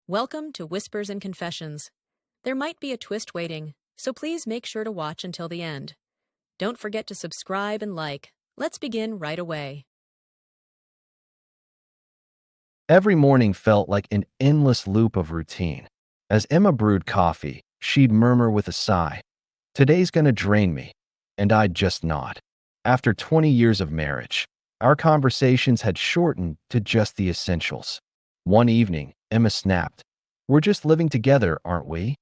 Welcome to Whispers and Confessions. There might be a twist waiting, so please make sure to watch until the end. Don't forget to subscribe and like. Let's begin right away. Every morning felt like an endless loop of routine. As Emma brewed coffee, she'd murmur with a sigh, "Today's gonna drain me," and I'd just nod. After 20 years of marriage, our conversations had shortened to just the essentials. One evening, Emma snapped, "We're just living together, aren't we?"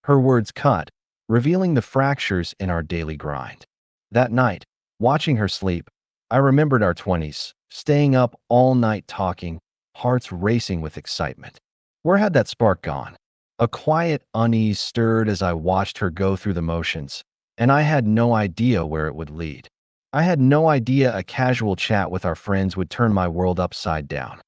Her words cut, revealing the fractures in our daily grind. That night, watching her sleep, I remembered our 20s, staying up all night talking, hearts racing with excitement. Where had that spark gone? A quiet unease stirred as I watched her go through the motions, and I had no idea where it would lead. I had no idea a casual chat with our friends would turn my world upside down.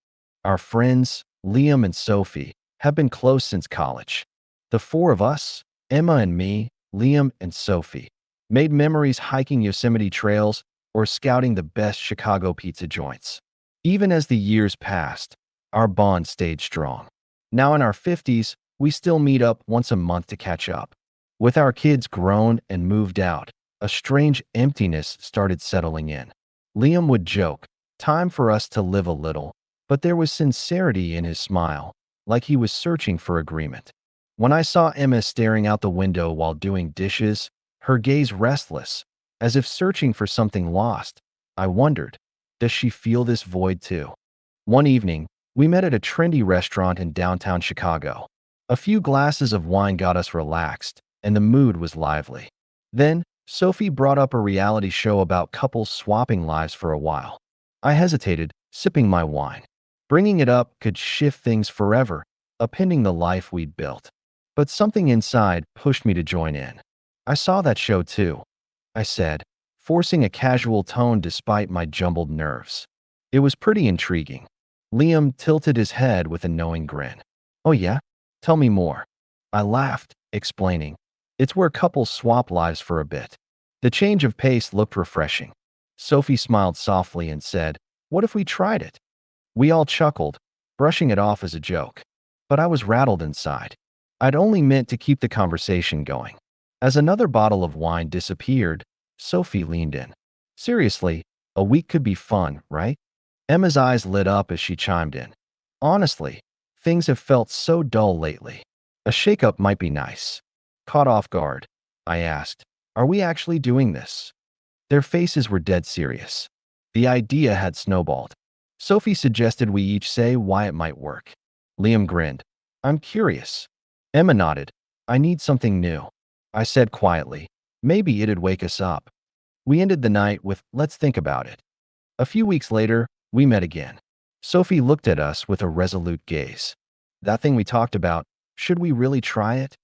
Our friends, Liam and Sophie, have been close since college. The four of us, Emma and me, Liam and Sophie, made memories hiking Yosemite trails or scouting the best Chicago pizza joints. Even as the years passed, our bond stayed strong. Now in our 50s, we still meet up once a month to catch up. With our kids grown and moved out, a strange emptiness started settling in. Liam would joke, "Time for us to live a little," but there was sincerity in his smile, like he was searching for agreement. When I saw Emma staring out the window while doing dishes, her gaze restless, as if searching for something lost, I wondered, does she feel this void too? One evening, we met at a trendy restaurant in downtown Chicago. A few glasses of wine got us relaxed, and the mood was lively. Then, Sophie brought up a reality show about couples swapping lives for a while. I hesitated, sipping my wine. Bringing it up could shift things forever, upending the life we'd built. But something inside pushed me to join in. "I saw that show too," I said, forcing a casual tone despite my jumbled nerves. It was pretty intriguing. Liam tilted his head with a knowing grin. "Oh yeah? Tell me more." I laughed, explaining, "It's where couples swap lives for a bit." The change of pace looked refreshing. Sophie smiled softly and said, "What if we tried it?" We all chuckled, brushing it off as a joke. But I was rattled inside. I'd only meant to keep the conversation going. As another bottle of wine disappeared, Sophie leaned in. "Seriously, a week could be fun, right?" Emma's eyes lit up as she chimed in. "Honestly, things have felt so dull lately. A shakeup might be nice." Caught off guard, I asked, "Are we actually doing this?" Their faces were dead serious. The idea had snowballed. Sophie suggested we each say why it might work. Liam grinned. "I'm curious." Emma nodded. "I need something new." I said quietly, "Maybe it'd wake us up." We ended the night with, "Let's think about it." A few weeks later, we met again. Sophie looked at us with a resolute gaze. "That thing we talked about, should we really try it?"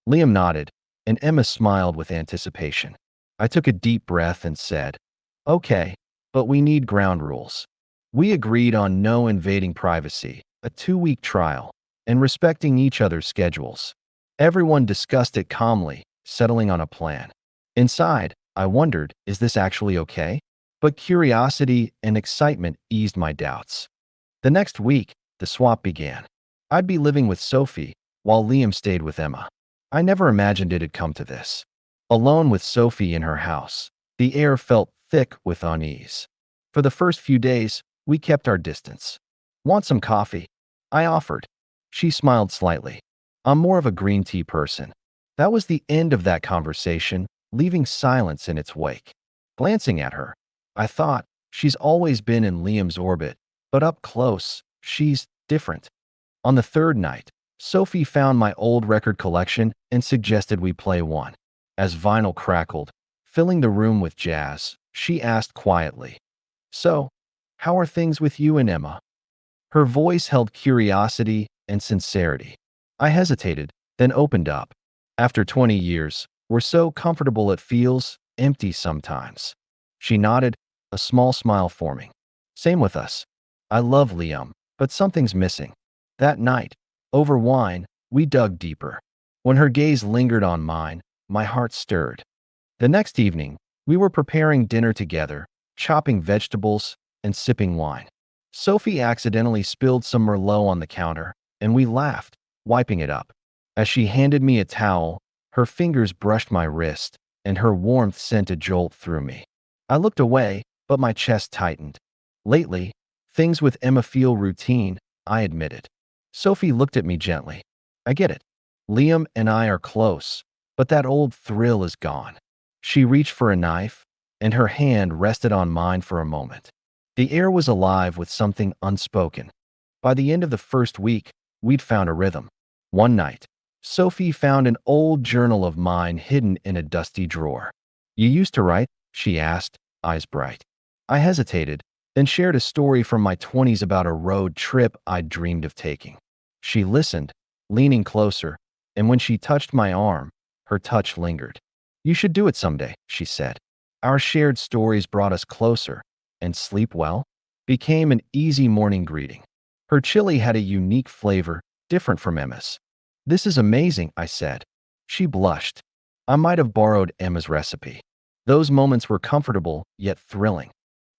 Liam nodded, and Emma smiled with anticipation. I took a deep breath and said, "Okay, but we need ground rules." We agreed on no invading privacy, a 2-week trial, and respecting each other's schedules. Everyone discussed it calmly, settling on a plan. Inside, I wondered, is this actually okay? But curiosity and excitement eased my doubts. The next week, the swap began. I'd be living with Sophie, while Liam stayed with Emma. I never imagined it'd come to this. Alone with Sophie in her house, the air felt thick with unease. For the first few days, we kept our distance. "Want some coffee?" I offered. She smiled slightly. "I'm more of a green tea person." That was the end of that conversation, leaving silence in its wake. Glancing at her, I thought, she's always been in Liam's orbit, but up close, she's different. On the third night, Sophie found my old record collection and suggested we play one. As vinyl crackled, filling the room with jazz, she asked quietly, "So, how are things with you and Emma?" Her voice held curiosity and sincerity. I hesitated, then opened up. "After 20 years, we're so comfortable it feels empty sometimes." She nodded, a small smile forming. "Same with us. I love Liam, but something's missing." That night, over wine, we dug deeper. When her gaze lingered on mine, my heart stirred. The next evening, we were preparing dinner together, chopping vegetables and sipping wine. Sophie accidentally spilled some Merlot on the counter, and we laughed, wiping it up. As she handed me a towel, her fingers brushed my wrist, and her warmth sent a jolt through me. I looked away, but my chest tightened. Lately, things with Emma feel routine, I admitted. Sophie looked at me gently. I get it. Liam and I are close, but that old thrill is gone. She reached for a knife, and her hand rested on mine for a moment. The air was alive with something unspoken. By the end of the first week, we'd found a rhythm. One night, Sophie found an old journal of mine hidden in a dusty drawer. You used to write? She asked, eyes bright. I hesitated, then shared a story from my 20s about a road trip I'd dreamed of taking. She listened, leaning closer, and when she touched my arm, her touch lingered. You should do it someday, she said. Our shared stories brought us closer, and sleep well became an easy morning greeting. Her chili had a unique flavor, different from Emma's. This is amazing, I said. She blushed. I might have borrowed Emma's recipe. Those moments were comfortable, yet thrilling.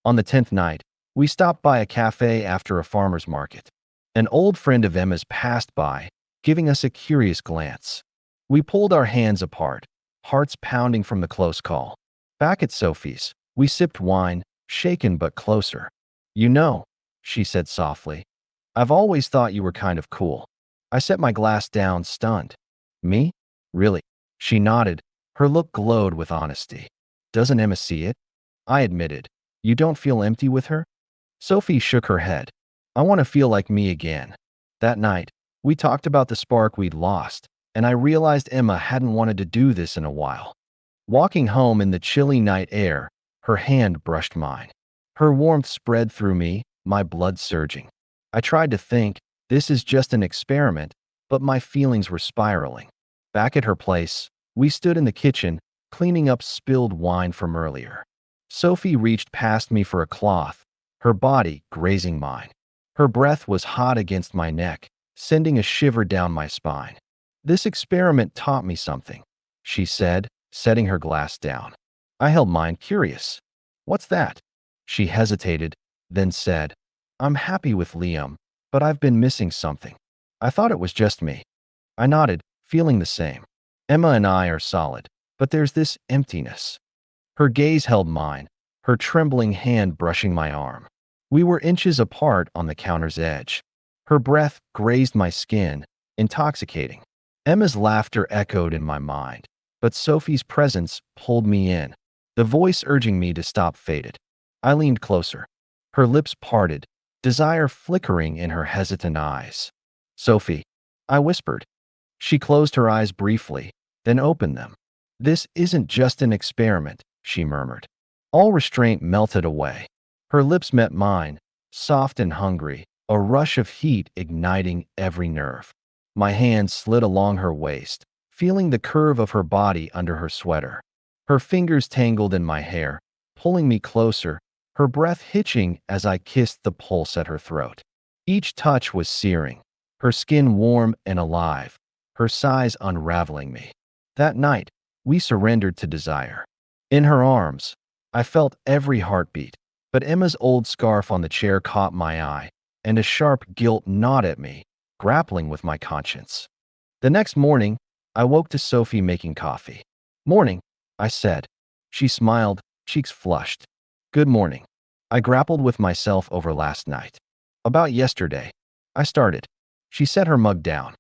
On the 10th night, we stopped by a cafe after a farmer's market. An old friend of Emma's passed by, giving us a curious glance. We pulled our hands apart, hearts pounding from the close call. Back at Sophie's, we sipped wine, shaken but closer. You know, she said softly, I've always thought you were kind of cool. I set my glass down, stunned. Me? Really? She nodded. Her look glowed with honesty. Doesn't Emma see it? I admitted. You don't feel empty with her? Sophie shook her head. I want to feel like me again. That night, we talked about the spark we'd lost, and I realized Emma hadn't wanted to do this in a while. Walking home in the chilly night air, her hand brushed mine. Her warmth spread through me, my blood surging. I tried to think, this is just an experiment, but my feelings were spiraling. Back at her place, we stood in the kitchen, cleaning up spilled wine from earlier. Sophie reached past me for a cloth, her body grazing mine. Her breath was hot against my neck, sending a shiver down my spine. This experiment taught me something, she said, setting her glass down. I held mine, curious. What's that? She hesitated, then said, I'm happy with Liam, but I've been missing something. I thought it was just me. I nodded, feeling the same. Emma and I are solid, but there's this emptiness. Her gaze held mine, her trembling hand brushing my arm. We were inches apart on the counter's edge. Her breath grazed my skin, intoxicating. Emma's laughter echoed in my mind, but Sophie's presence pulled me in, the voice urging me to stop faded. I leaned closer. Her lips parted, desire flickering in her hesitant eyes. Sophie, I whispered. She closed her eyes briefly, then opened them. This isn't just an experiment, she murmured. All restraint melted away. Her lips met mine, soft and hungry, a rush of heat igniting every nerve. My hand slid along her waist, feeling the curve of her body under her sweater. Her fingers tangled in my hair, pulling me closer, her breath hitching as I kissed the pulse at her throat. Each touch was searing, her skin warm and alive, her sighs unraveling me. That night, we surrendered to desire. In her arms, I felt every heartbeat, but Emma's old scarf on the chair caught my eye, and a sharp guilt gnawed at me, grappling with my conscience. The next morning, I woke to Sophie making coffee. Morning, I said. She smiled, cheeks flushed. Good morning. I grappled with myself over last night. About yesterday, I started. She set her mug down.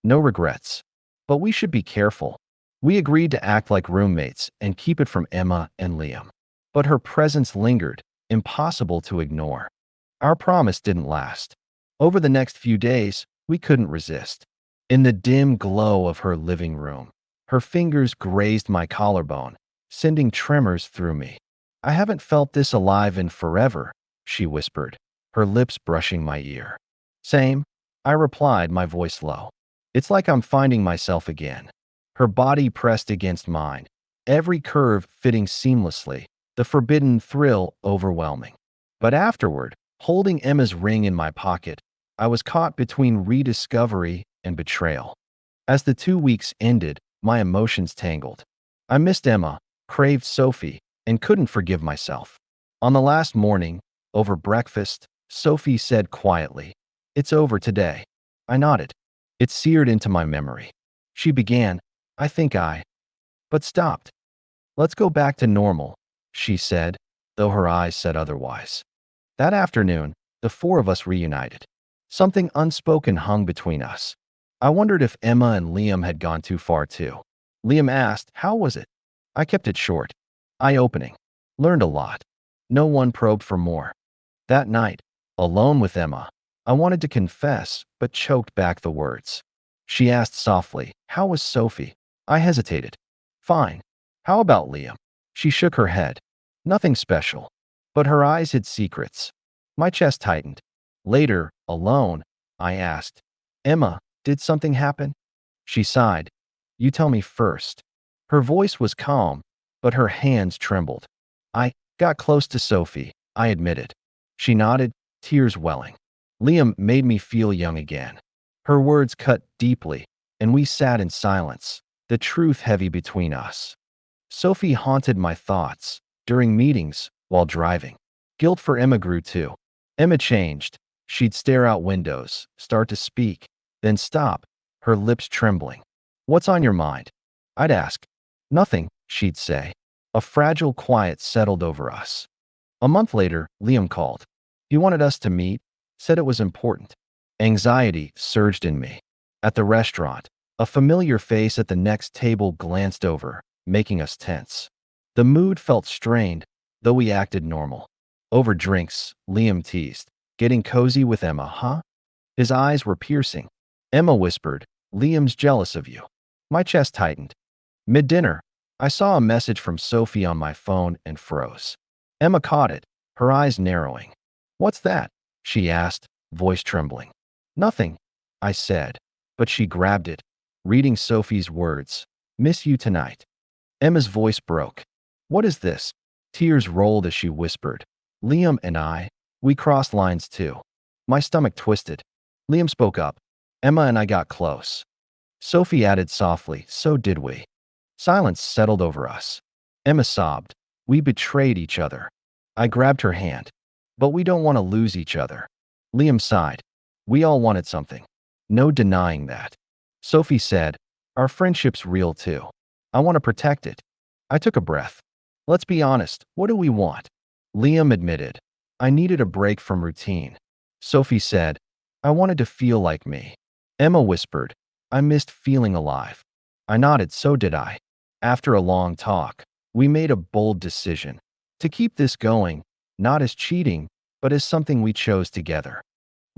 No regrets. But we should be careful. We agreed to act like roommates and keep it from Emma and Liam. But her presence lingered, impossible to ignore. Our promise didn't last. Over the next few days, we couldn't resist. In the dim glow of her living room, her fingers grazed my collarbone, sending tremors through me. I haven't felt this alive in forever, she whispered, her lips brushing my ear. Same, I replied, my voice low. It's like I'm finding myself again. Her body pressed against mine, every curve fitting seamlessly, the forbidden thrill overwhelming. But afterward, holding Emma's ring in my pocket, I was caught between rediscovery and betrayal. As the 2 weeks ended, my emotions tangled. I missed Emma, craved Sophie, and couldn't forgive myself. On the last morning, over breakfast, Sophie said quietly, "It's over today." I nodded. It seared into my memory. She began, I think I, but stopped. Let's go back to normal, she said, though her eyes said otherwise. That afternoon, the four of us reunited. Something unspoken hung between us. I wondered if Emma and Liam had gone too far too. Liam asked, how was it? I kept it short. Eye-opening. Learned a lot. No one probed for more. That night, alone with Emma, I wanted to confess, but choked back the words. She asked softly, how was Sophie? I hesitated. Fine. How about Liam? She shook her head. Nothing special. But her eyes hid secrets. My chest tightened. Later, alone, I asked, Emma, did something happen? She sighed. You tell me first. Her voice was calm, but her hands trembled. I got close to Sophie, I admitted. She nodded, tears welling. Liam made me feel young again. Her words cut deeply, and we sat in silence, the truth heavy between us. Sophie haunted my thoughts, during meetings, while driving. Guilt for Emma grew too. Emma changed. She'd stare out windows, start to speak, then stop, her lips trembling. What's on your mind? I'd ask. Nothing, she'd say. A fragile quiet settled over us. A month later, Liam called. He wanted us to meet, said it was important. Anxiety surged in me. At the restaurant, a familiar face at the next table glanced over, making us tense. The mood felt strained, though we acted normal. Over drinks, Liam teased. Getting cozy with Emma, huh? His eyes were piercing. Emma whispered, Liam's jealous of you. My chest tightened. Mid-dinner, I saw a message from Sophie on my phone and froze. Emma caught it, her eyes narrowing. What's that? She asked, voice trembling. Nothing, I said, but she grabbed it, reading Sophie's words. Miss you tonight. Emma's voice broke. What is this? Tears rolled as she whispered. Liam and I, we crossed lines too. My stomach twisted. Liam spoke up. Emma and I got close. Sophie added softly, so did we. Silence settled over us. Emma sobbed. We betrayed each other. I grabbed her hand. But we don't want to lose each other. Liam sighed. We all wanted something. No denying that. Sophie said, our friendship's real too. I want to protect it. I took a breath. Let's be honest, what do we want? Liam admitted. I needed a break from routine. Sophie said, I wanted to feel like me. Emma whispered, I missed feeling alive. I nodded, so did I. After a long talk, we made a bold decision. To keep this going, not as cheating, but as something we chose together.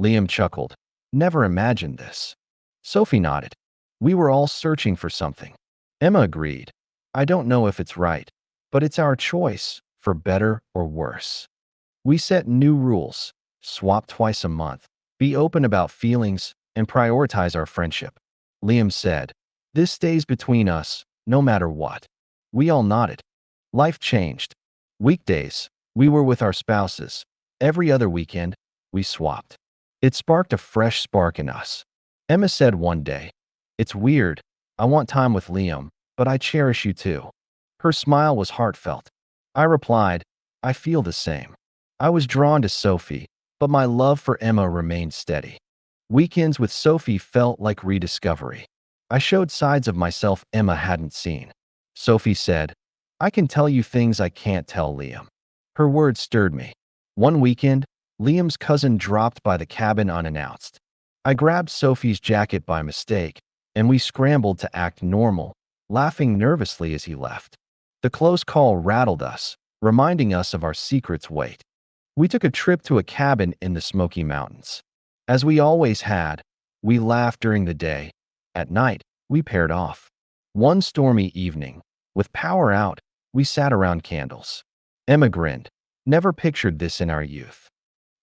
Liam chuckled. Never imagined this. Sophie nodded. We were all searching for something. Emma agreed. I don't know if it's right, but it's our choice, for better or worse. We set new rules, swap twice a month, be open about feelings, and prioritize our friendship. Liam said, this stays between us, no matter what. We all nodded. Life changed. Weekdays, we were with our spouses. Every other weekend, we swapped. It sparked a fresh spark in us. Emma said one day, it's weird. I want time with Liam, but I cherish you too. Her smile was heartfelt. I replied, I feel the same. I was drawn to Sophie, but my love for Emma remained steady. Weekends with Sophie felt like rediscovery. I showed sides of myself Emma hadn't seen. Sophie said, I can tell you things I can't tell Liam. Her words stirred me. One weekend, Liam's cousin dropped by the cabin unannounced. I grabbed Sophie's jacket by mistake, and we scrambled to act normal, laughing nervously as he left. The close call rattled us, reminding us of our secret's weight. We took a trip to a cabin in the Smoky Mountains. As we always had, we laughed during the day. At night, we paired off. One stormy evening, with power out, we sat around candles. Emma grinned. Never pictured this in our youth.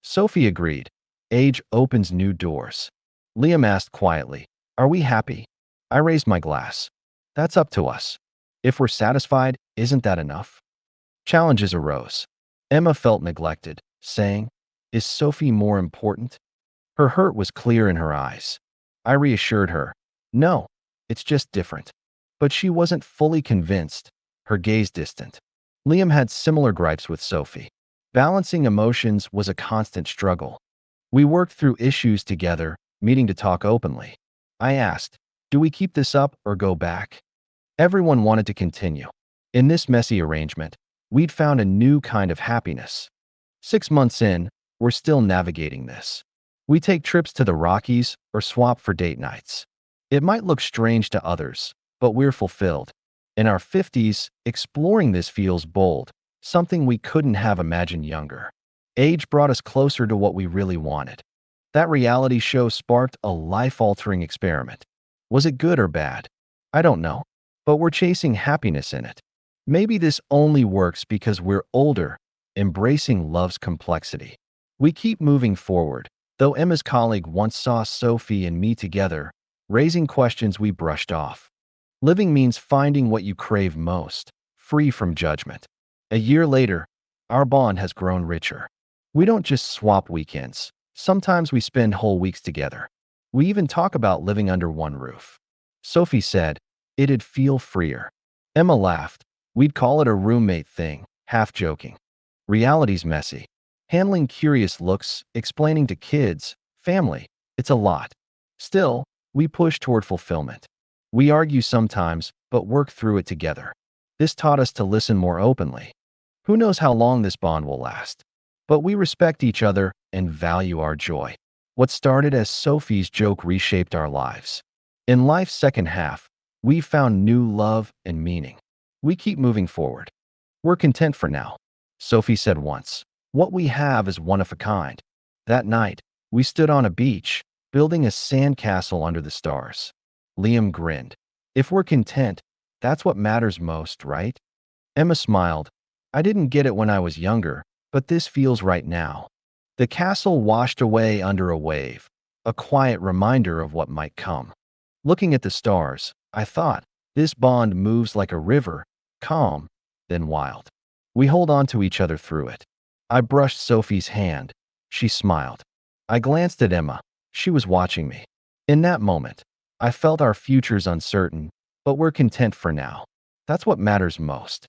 Sophie agreed. Age opens new doors. Liam asked quietly, are we happy? I raised my glass. That's up to us. If we're satisfied, isn't that enough? Challenges arose. Emma felt neglected, saying, is Sophie more important? Her hurt was clear in her eyes. I reassured her, no, it's just different. But she wasn't fully convinced, her gaze distant. Liam had similar gripes with Sophie. Balancing emotions was a constant struggle. We worked through issues together, meeting to talk openly. I asked, do we keep this up or go back? Everyone wanted to continue. In this messy arrangement, we'd found a new kind of happiness. 6 months in, we're still navigating this. We take trips to the Rockies or swap for date nights. It might look strange to others, but we're fulfilled. In our 50s, exploring this feels bold, something we couldn't have imagined younger. Age brought us closer to what we really wanted. That reality show sparked a life-altering experiment. Was it good or bad? I don't know, but we're chasing happiness in it. Maybe this only works because we're older, embracing love's complexity. We keep moving forward, though Emma's colleague once saw Sophie and me together, raising questions we brushed off. Living means finding what you crave most, free from judgment. A year later, our bond has grown richer. We don't just swap weekends. Sometimes we spend whole weeks together. We even talk about living under one roof. Sophie said, it'd feel freer. Emma laughed. We'd call it a roommate thing, half joking. Reality's messy. Handling curious looks, explaining to kids, family, it's a lot. Still, we push toward fulfillment. We argue sometimes, but work through it together. This taught us to listen more openly. Who knows how long this bond will last? But we respect each other and value our joy. What started as Sophie's joke reshaped our lives. In life's second half, we found new love and meaning. We keep moving forward. We're content for now. Sophie said once, what we have is one of a kind. That night, we stood on a beach, building a sandcastle under the stars. Liam grinned. If we're content, that's what matters most, right? Emma smiled. I didn't get it when I was younger, but this feels right now. The castle washed away under a wave, a quiet reminder of what might come. Looking at the stars, I thought, this bond moves like a river, calm, then wild. We hold on to each other through it. I brushed Sophie's hand. She smiled. I glanced at Emma. She was watching me. In that moment, I felt our future's uncertain, but we're content for now. That's what matters most.